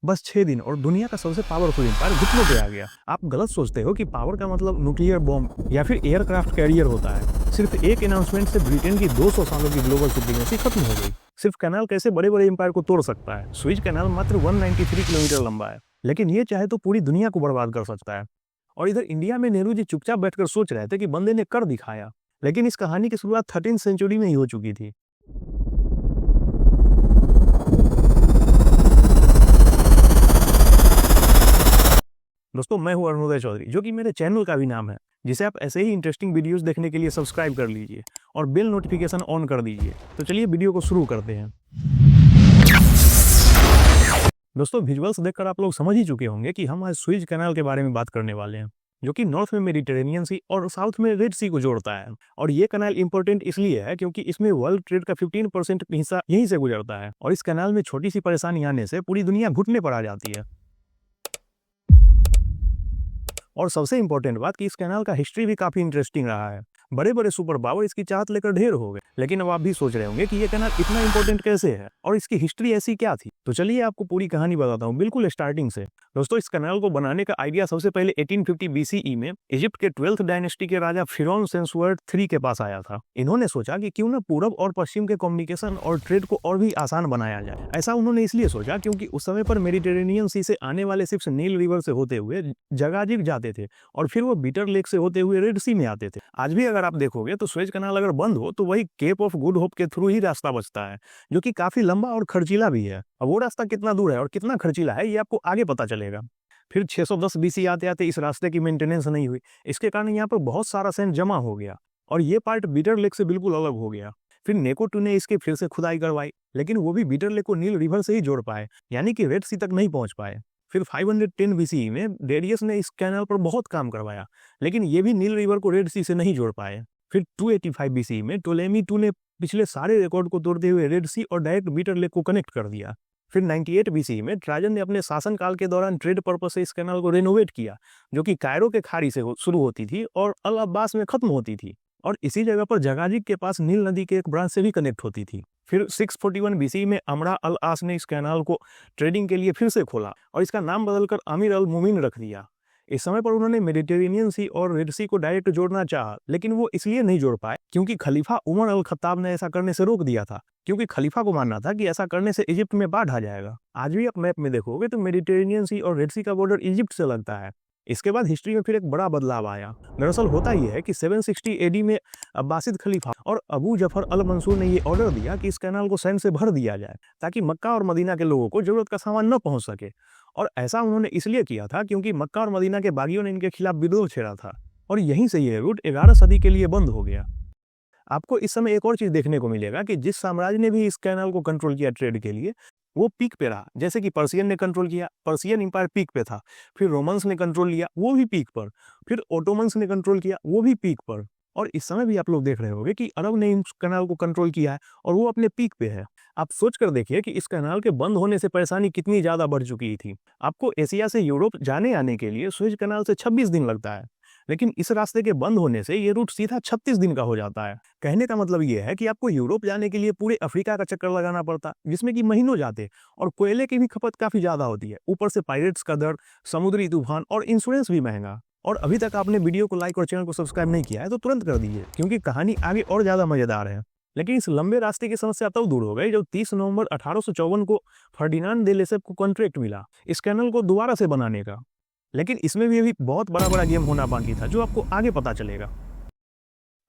बस 6 दिन और दुनिया का सबसे पावरफुल एम्पायर घुटनों पे आ गया। आप गलत सोचते हो कि पावर का मतलब न्यूक्लियर बॉम्ब या फिर एयरक्राफ्ट कैरियर होता है। सिर्फ एक अनाउंसमेंट से ब्रिटेन की 200 सालों की ग्लोबल सुप्रीमेसी खत्म हो गई। सिर्फ कैनाल कैसे बड़े बड़े एम्पायर को तोड़ सकता है। स्विज कैनाल मात्र 193 किलोमीटर लंबा है, लेकिन ये चाहे तो पूरी दुनिया को बर्बाद कर सकता है। और इधर इंडिया में नेहरू जी चुपचाप बैठकर सोच रहे थे कि बंदे ने कर दिखाया, लेकिन इस कहानी की शुरुआत 13वीं सेंचुरी में ही हो चुकी थी। दोस्तों, मैं हूं अरुणोदय चौधरी, जो कि मेरे चैनल का भी नाम है, जिसे आप ऐसे ही इंटरेस्टिंग वीडियोस देखने के लिए सब्सक्राइब कर लीजिए और बेल नोटिफिकेशन ऑन कर दीजिए। तो चलिए वीडियो को शुरू करते हैं। दोस्तों, विजुअल्स देखकर आप लोग समझ ही चुके होंगे कि हम आज स्विज कैनाल के बारे में बात करने वाले हैं, जो कि नॉर्थ में मेडिटेरेनियन सी और साउथ में रेड सी को जोड़ता है। और ये कैनाल इंपॉर्टेंट इसलिए है क्योंकि इसमें वर्ल्ड ट्रेड का 15% हिस्सा यहीं से गुजरता है। और इस कैनाल में छोटी सी परेशानी आने से पूरी दुनिया घुटने पर आ जाती है। और सबसे इंपॉर्टेंट बात कि इस कैनाल का हिस्ट्री भी काफी इंटरेस्टिंग रहा है। बड़े बड़े सुपर पावर इसकी चाहत लेकर ढेर हो गए। लेकिन अब आप भी सोच रहे होंगे कि ये कैनाल इतना इंपॉर्टेंट कैसे है और इसकी हिस्ट्री ऐसी क्या थी। तो चलिए आपको पूरी कहानी बताता हूँ बिल्कुल स्टार्टिंग से। दोस्तों, इस कैनाल को बनाने का आइडिया सबसे पहले 1850 BCE में इजिप्ट के 12th डायनेस्टी के राजा फिरौन सेंसुअर्ट III के पास आया था। इन्होंने सोचा कि क्यों न पूरब और पश्चिम के कम्युनिकेशन और ट्रेड को और भी आसान बनाया जाए। ऐसा उन्होंने इसलिए सोचा क्योंकि उस समय पर मेडिटेरेनियन सी से आने वाले शिप्स नील रिवर से होते हुए जगाजिग जाते थे और फिर वो बीटर लेक से होते हुए रेड सी में आते थे। आज भी अगर आप देखोगे तो स्वेज कैनाल अगर बंद हो तो वही केप ऑफ गुड होप के थ्रू ही रास्ता बचता है, जो कि काफी लंबा और खर्चीला भी है। अब वो रास्ता कितना दूर है और कितना खर्चीला है ये आपको आगे पता चलेगा। फिर 610 BC आते आते इस रास्ते की मेंटेनेंस नहीं हुई। इसके कारण यहाँ पर बहुत सारा सैंड जमा हो गया और ये पार्ट बीटर लेक से बिल्कुल अलग हो गया। फिर नेको II ने इसके फिर से खुदाई करवाई, लेकिन वो भी बीटर लेक को नील रिवर से ही जोड़ पाए, यानी कि रेड सी तक नहीं पहुंच पाए। फिर 510 BCE में डेरियस ने इस कैनाल पर बहुत काम करवाया, लेकिन ये भी नील रिवर को रेड सी से नहीं जोड़ पाए। फिर 285 BCE में टोलेमी II ने पिछले सारे रिकॉर्ड को तोड़ते हुए रेड सी और डायरेक्ट बीटर लेक को कनेक्ट कर दिया। फिर 98 BCE में ट्राजन ने अपने शासनकाल के दौरान ट्रेड पर्पस से इस कैनाल को रेनोवेट किया, जो कि कायरो के खाड़ी से शुरू होती थी और अल अब्बास में खत्म होती थी और इसी जगह पर जगाजिग के पास नील नदी के एक ब्रांच से भी कनेक्ट होती थी। फिर 641 BCE में अमरा अल आस ने इस कैनाल को ट्रेडिंग के लिए फिर से खोला और इसका नाम बदलकर अमीर अल मुमिन रख दिया। इस समय पर उन्होंने मेडिटेरेनियन सी और रेड सी को डायरेक्ट जोड़ना चाहा, लेकिन वो इसलिए नहीं जोड़ पाए क्योंकि खलीफा उमर अल खत्ताब ने ऐसा करने से रोक दिया था, क्योंकि खलीफा को मानना था कि ऐसा करने से इजिप्ट में बाढ़ आ जाएगा। आज भी आप मैप में देखोगे तो मेडिटेरेनियन सी और रेड सी का बॉर्डर इजिप्ट से लगता है। इसके बाद हिस्ट्री में फिर एक बड़ा बदलाव आया। दरअसल होता यह है कि 760 AD में अब्बासिद खलीफा और अबू जफर अल मंसूर ने ये ऑर्डर दिया कि इस कैनाल को सैंड से भर दिया जाए ताकि मक्का और मदीना के लोगों को जरूरत का सामान न पहुंच सके। और ऐसा उन्होंने इसलिए किया था क्योंकि मक्का और मदीना के बागियों ने इनके खिलाफ विद्रोह छेड़ा था और यहीं से ये रूट 11 सदी के लिए बंद हो गया। आपको इस समय एक और चीज देखने को मिलेगा कि जिस साम्राज्य ने भी इस कैनाल को कंट्रोल किया ट्रेड के लिए, वो पीक पे रहा। जैसे कि पर्सियन ने कंट्रोल किया, पर्सियन इंपायर पीक पे था। फिर रोमन्स ने कंट्रोल लिया, वो भी पीक पर। फिर ओटोमन्स ने कंट्रोल किया, वो भी पीक पर। और इस समय भी आप लोग देख रहे होंगे कि अरब ने इस कैनाल को कंट्रोल किया है और वो अपने पीक पे है। आप सोच कर देखिए कि इस कैनाल के बंद होने से परेशानी कितनी ज्यादा बढ़ चुकी थी। आपको एशिया से यूरोप जाने आने के लिए स्वेज कैनाल से 26 दिन लगता है, लेकिन इस रास्ते के बंद होने से ये रूट सीधा 36 दिन का हो जाता है। कहने का मतलब ये है कि आपको यूरोप जाने के लिए पूरे अफ्रीका का चक्कर लगाना पड़ता, जिसमें कि महीनों जाते और कोयले की भी खपत काफी ज्यादा होती है। ऊपर से पायरेट्स का डर, समुद्री तूफान और इंश्योरेंस भी महंगा। और अभी तक आपने वीडियो को लाइक और चैनल को सब्सक्राइब नहीं किया है तो तुरंत कर दीजिए, क्योंकि कहानी आगे और ज्यादा मजेदार है। लेकिन इस लंबे रास्ते की समस्या तब दूर हो गई जब 30 नवंबर 1854 को फर्डिनांड दे लेसेप को कॉन्ट्रैक्ट मिला इस कैनल को दोबारा से बनाने का। लेकिन इसमें भी अभी बहुत बड़ा गेम होना बाकी था, जो आपको आगे पता चलेगा।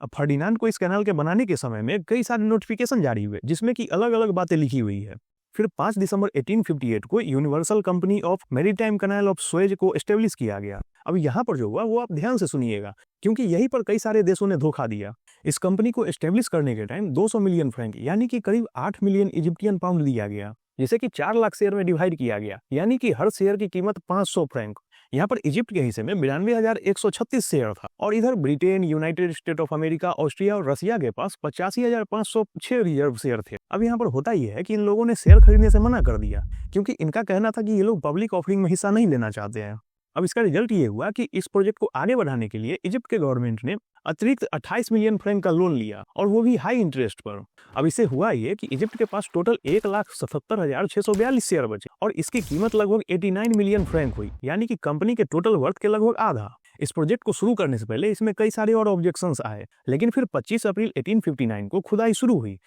अब फर्डिनांड को इस कैनाल के बनाने के समय में कई सारे नोटिफिकेशन जारी हुए, जिसमें कि अलग अलग बातें लिखी हुई है। फिर 5 दिसंबर 1858 को universal company of maritime canal of Suez को एस्टेब्लिश किया गया। अब यहाँ पर जो हुआ वो आप ध्यान से सुनिएगा, क्योंकि यहीं पर कई सारे देशों ने धोखा दिया। इस कंपनी को एस्टेब्लिश करने के टाइम 200 मिलियन फ्रैंक यानी कि करीब 8 मिलियन इजिप्टियन पाउंड दिया गया, जिसे कि 4 लाख शेयर में डिवाइड किया गया, यानी कि हर शेयर की कीमत 500 फ्रैंक। यहाँ पर इजिप्ट के हिस्से में 92,136 शेयर था और इधर Britain, United state of America, Austria और रसिया के पास 85,506 रिजर्व शेयर थे। अब यहाँ पर होता यह है कि इन लोगों ने शेयर खरीदने से मना कर दिया, क्योंकि इनका कहना था कि ये लोग पब्लिक ऑफरिंग में हिस्सा नहीं लेना चाहते हैं। अब इसका रिजल्ट ये हुआ कि इस प्रोजेक्ट को आगे बढ़ाने के लिए इजिप्ट के गवर्नमेंट ने अतिरिक्त 28 मिलियन फ्रैंक का लोन लिया, और वो भी हाई इंटरेस्ट पर। अब इससे हुआ ये कि इजिप्ट के पास टोटल 1,77,642 शेयर बचे, और इसकी कीमत लगभग 89 मिलियन फ्रैंक हुई, यानी कि कंपनी के टोटल वर्थ के लगभग आधा। इस प्रोजेक्ट को शुरू करने से पहले इसमें कई सारे और ऑब्जेक्शंस आए, लेकिन फिर 25 अप्रैल 1859 को खुदाई शुरू हुई,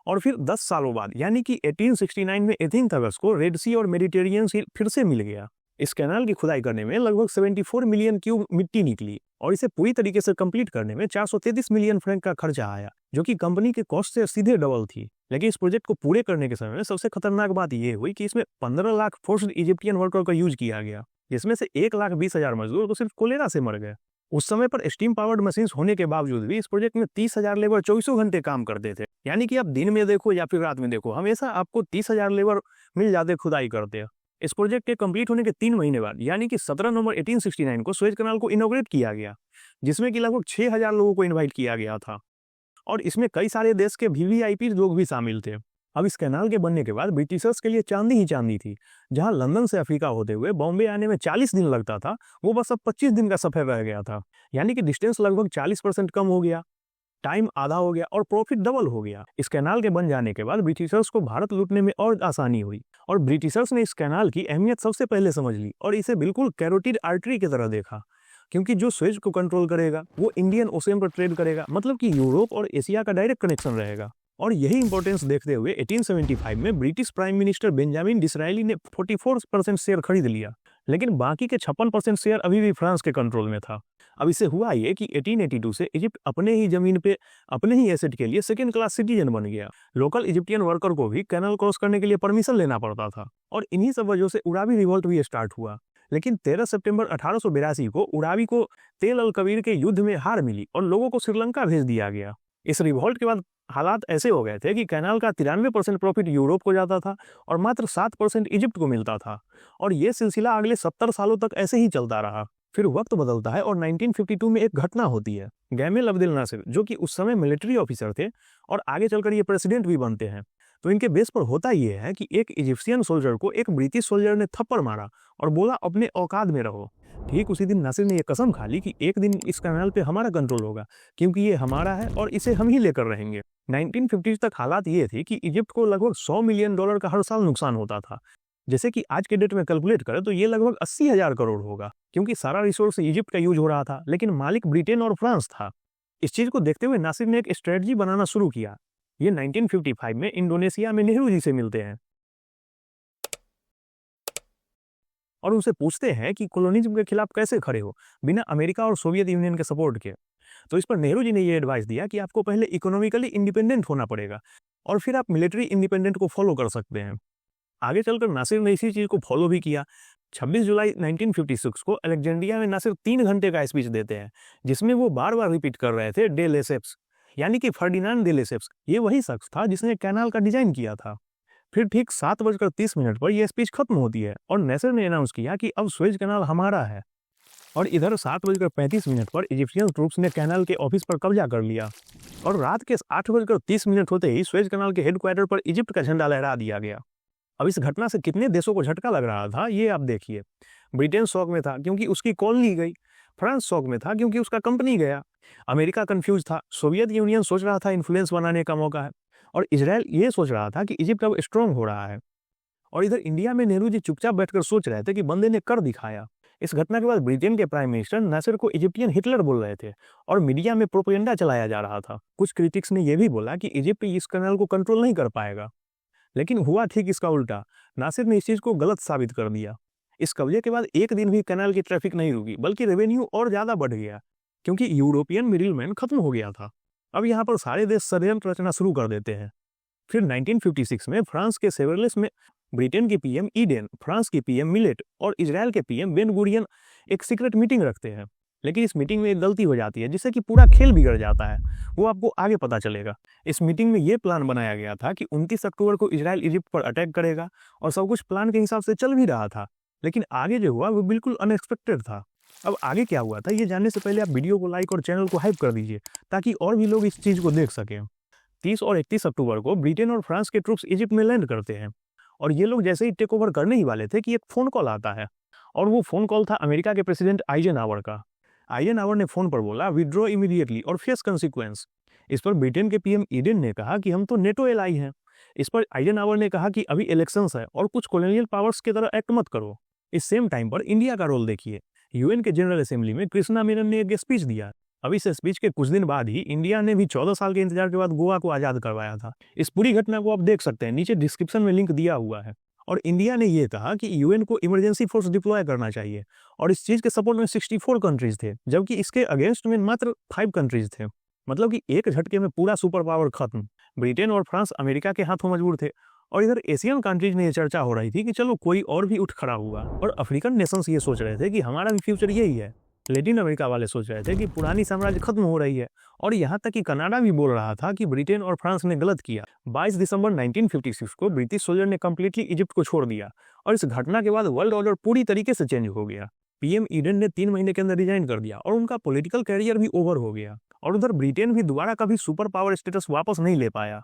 और फिर 10 सालों बाद यानी कि 1869 में 18 अगस्त को रेड सी और मेडिटेरियन सी फिर से मिल गया। इस कैनाल की खुदाई करने में लगभग 74 मिलियन क्यूब मिट्टी निकली, और इसे पूरी तरीके से कंप्लीट करने में 433 मिलियन फ्रैंक का खर्चा आया, जो कि कंपनी के कॉस्ट से सीधे डबल थी। लेकिन इस प्रोजेक्ट को पूरे करने के समय में सबसे खतरनाक बात यह हुई कि इसमें 15 लाख फोर्स्ड इजिप्टियन वर्कर का यूज किया गया, जिसमें से 1,20,000 मजदूर तो सिर्फ कोलेरा से मर गए। उस समय पर स्टीम पावर्ड मशीन्स होने के बावजूद भी इस प्रोजेक्ट में 30,000 लेबर 24 घंटे काम करते थे, यानी कि आप दिन में देखो या फिर रात में देखो, हमेशा आपको 30,000 लेबर मिल जाते खुदाई करते। इस प्रोजेक्ट के कंप्लीट होने के 3 महीने बाद यानी कि 17 नवंबर 1869 को सुएज कैनाल को इनॉग्रेट किया गया, जिसमें कि लगभग 6,000 लोगों को इनवाइट किया गया था, और इसमें कई सारे देश के वीवीआईपी लोग भी शामिल थे। अब इस कैनाल के बनने के बाद ब्रिटिशर्स के लिए चांदी ही चांदी थी। जहां लंदन से अफ्रीका होते हुए बॉम्बे आने में 40 दिन लगता था, वो बस अब 25 दिन का सफर रह गया था, यानी कि डिस्टेंस लगभग 40% कम हो गया, टाइम आधा हो गया और प्रॉफिट डबल हो गया। इस कैनाल के बन जाने के बाद ब्रिटिशर्स को भारत लूटने में और आसानी हुई, और ब्रिटिशर्स ने इस कैनाल की अहमियत सबसे पहले समझ ली और इसे बिल्कुल कैरोटिड आर्टरी की तरह देखा, क्योंकि जो सुएज को कंट्रोल करेगा वो इंडियन ओशियन पर ट्रेड करेगा, मतलब कि यूरोप और एशिया का डायरेक्ट कनेक्शन रहेगा। और यही इंपॉर्टेंस देखते हुए 1875 में British prime minister Benjamin Disraeli ने 44% शेयर खरीद लिया, लेकिन बाकी के 56% शेयर अभी भी फ्रांस के कंट्रोल में था। अब इससे हुआ ये कि 1882 से इजिप्ट अपने ही जमीन पे अपने ही एसेट के लिए सेकेंड क्लास सिटीजन बन गया। लोकल इजिप्टियन वर्कर को भी कैनाल क्रॉस करने के लिए परमिशन लेना पड़ता था, और इन्हीं सब वजह से उरावी रिवॉल्ट भी स्टार्ट हुआ। लेकिन 13 सितंबर 1882 को उरावी को तेल अल कबीर के युद्ध में हार मिली और लोगों को श्रीलंका भेज दिया गया। इस रिवॉल्ट के बाद हालात ऐसे हो गए थे कि कैनाल का 93% प्रॉफिट यूरोप को जाता था और मात्र 7% इजिप्ट को मिलता था, और यह सिलसिला अगले 70 सालों तक ऐसे ही चलता रहा। फिर वक्त बदलता है और 1952 में एक घटना होती है। गैमेल अब्देल नासिर, जो कि उस समय मिलिट्री ऑफिसर थे और आगे चलकर ये प्रेसिडेंट भी बनते हैं, तो इनके बेस पर होता यह है कि एक इजिप्शियन सोल्जर को एक ब्रिटिश सोल्जर ने थप्पड़ मारा और बोला अपने औकात में रहो। ठीक उसी दिन नासिर ने यह कसम खा ली कि एक दिन इस कैनाल पे हमारा कंट्रोल होगा, क्योंकि ये हमारा है और इसे हम ही लेकर रहेंगे। 1950 तक हालात ये थी कि इजिप्ट को लगभग $100 मिलियन का हर साल नुकसान होता था। जैसे कि आज के डेट में कैलकुलेट करें तो ये लगभग 80,000 करोड़ होगा, क्योंकि सारा रिसोर्स इजिप्ट का यूज हो रहा था, लेकिन मालिक ब्रिटेन और फ्रांस था। इस चीज को देखते हुए नासिर ने एक स्ट्रेटजी बनाना शुरू किया। ये 1955 में इंडोनेशिया में नेहरू जी से मिलते हैं और उनसे पूछते हैं कि कॉलोनिज्म के खिलाफ कैसे खड़े हो बिना अमेरिका और सोवियत यूनियन के सपोर्ट के। तो इस पर नेहरू जी ने ये एडवाइस दिया कि आपको पहले इकोनॉमिकली इंडिपेंडेंट होना पड़ेगा और फिर आप मिलिट्री इंडिपेंडेंट को फॉलो कर सकते हैं। आगे चलकर नासिर ने इसी चीज को फॉलो भी किया। 26 जुलाई 1956 को अलेक्जेंड्रिया में नासिर 3 घंटे का स्पीच देते हैं, जिसमें वो बार बार रिपीट कर रहे थे डे लेसेप्स, यानी कि फर्डिनांड डे लेसेप्स। ये वही शख्स था जिसने कैनाल का डिजाइन किया था। फिर ठीक 7:30 पर यह स्पीच खत्म होती है और नासिर ने अनाउंस किया कि अब सुएज कैनाल हमारा है। और इधर 7:35 पर इजिप्शियन ट्रूप्स ने कैनाल के ऑफिस पर कब्जा कर लिया और रात के 8:30 होते ही सुएज कैनाल के हेडक्वार्टर पर इजिप्ट का झंडा लहरा दिया गया। अब इस घटना से कितने देशों को झटका लग रहा था ये आप देखिए। ब्रिटेन शॉक में था क्योंकि उसकी कॉलोनी गई, फ्रांस शॉक में था क्योंकि उसका कंपनी गया, अमेरिका कंफ्यूज था, सोवियत यूनियन सोच रहा था इन्फ्लुएंस बनाने का मौका है, और इजराइल ये सोच रहा था कि इजिप्ट अब स्ट्रांग हो रहा है। और इधर इंडिया में नेहरू जी चुपचाप बैठकर सोच रहे थे कि बंदे ने कर दिखाया। इस घटना के बाद ब्रिटेन के प्राइम मिनिस्टर नासिर को इजिप्टियन हिटलर बोल रहे थे और मीडिया में प्रोपेगेंडा चलाया जा रहा था। कुछ क्रिटिक्स ने यह भी बोला कि इजिप्ट इस कैनाल को कंट्रोल नहीं कर पाएगा, लेकिन हुआ ठीक इसका उल्टा। नासिर ने इस चीज को गलत साबित कर दिया। इस कब्जे के बाद एक दिन भी कैनाल की ट्रैफिक नहीं रुकी, बल्कि रेवेन्यू और ज्यादा बढ़ गया क्योंकि यूरोपियन मिडिलमैन खत्म हो गया था। अब यहाँ पर सारे देश षड्यंत्र रचना शुरू कर देते हैं। फिर 1956 में फ्रांस के सेवर्लिस में ब्रिटेन के पीएम ईडेन, फ्रांस के पीएम मिलेट और इजराइल के पीएम बेन गुरियन एक सीक्रेट मीटिंग रखते हैं। लेकिन इस मीटिंग में एक गलती हो जाती है जिससे कि पूरा खेल बिगड़ जाता है। वो आपको आगे पता चलेगा। इस मीटिंग में ये प्लान बनाया गया था कि 29 अक्टूबर को इजराइल इजिप्ट पर अटैक करेगा और सब कुछ प्लान के हिसाब से चल भी रहा था, लेकिन आगे जो हुआ वो बिल्कुल अनएक्सपेक्टेड था। अब आगे क्या हुआ था ये जानने से पहले आप वीडियो को लाइक और चैनल को हाइप कर दीजिए ताकि और भी लोग इस चीज को देख सकें। 30 और 31 अक्टूबर को ब्रिटेन और फ्रांस के ट्रूप्स इजिप्ट में लैंड करते हैं और ये लोग जैसे ही टेक ओवर करने ही वाले थे कि एक फोन कॉल आता है और वो फोन कॉल था अमेरिका के प्रेसिडेंट आइजनहावर का। आइजनहावर ने फोन पर बोला विड्रॉ इमीडिएटली और फेस कंसिक्वेंस। इस पर ब्रिटेन के पीएम ईडन ने कहा कि हम तो नेटो एलाई हैं। इस पर आइजनहावर ने कहा कि अभी इलेक्शंस है और कुछ कॉलोनियल पावर्स की तरह एक्ट मत करो। इस सेम टाइम पर इंडिया का रोल देखिए। यूएन के जनरल असेंबली में कृष्णा मेनन ने एक स्पीच दिया। अब इस स्पीच के कुछ दिन बाद ही इंडिया ने भी 14 साल के इंतजार के बाद गोवा को आजाद करवाया था। इस पूरी घटना को आप देख सकते हैं, नीचे डिस्क्रिप्शन में लिंक दिया हुआ है। और इंडिया ने यह कहा कि यूएन को इमरजेंसी फोर्स डिप्लॉय करना चाहिए और इस चीज के सपोर्ट में 64 कंट्रीज थे, जबकि इसके अगेंस्ट में मात्र 5 कंट्रीज थे। मतलब कि एक झटके में पूरा सुपर पावर खत्म। ब्रिटेन और फ्रांस अमेरिका के हाथों मजबूर थे और इधर एशियन कंट्रीज में ये चर्चा हो रही थी कि चलो कोई और भी उठ खड़ा हुआ। और अफ्रीकन नेशंस ये सोच रहे थे कि हमारा भी फ्यूचर यही है। लैटिन अमेरिका वाले सोच रहे थे कि पुरानी साम्राज्य खत्म हो रही है। और यहाँ तक कि कनाडा भी बोल रहा था कि ब्रिटेन और फ्रांस ने गलत किया। 22 दिसंबर 1956 को ब्रिटिश सोल्जर ने कंप्लीटली इजिप्ट को छोड़ दिया और इस घटना के बाद वर्ल्ड ऑर्डर पूरी तरीके से चेंज हो गया। पीएम ईडन ने 3 महीने के अंदर रिजाइन कर दिया और उनका पॉलिटिकल कैरियर भी ओवर हो गया। और उधर ब्रिटेन भी दोबारा कभी सुपर पावर स्टेटस वापस नहीं ले पाया।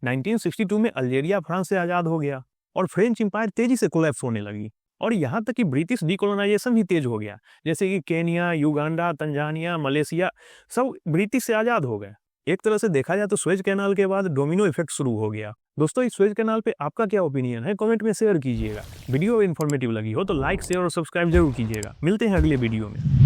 1962 में अल्जेरिया फ्रांस से आजाद हो गया और फ्रेंच एम्पायर तेजी से कोलैप्स होने लगी। और यहाँ तक कि ब्रिटिश डीकोलोनाइजेशन भी तेज हो गया, जैसे कि केनिया, युगांडा, तंजानिया, मलेशिया सब ब्रिटिश से आजाद हो गए। एक तरह से देखा जाए तो स्वेज कैनाल के बाद डोमिनो इफेक्ट शुरू हो गया। दोस्तों, इस स्वेज कैनाल पे आपका क्या ओपिनियन है, कमेंट में शेयर कीजिएगा। वीडियो इन्फॉर्मेटिव लगी हो तो लाइक, शेयर और सब्सक्राइब जरूर कीजिएगा। मिलते हैं अगले वीडियो में।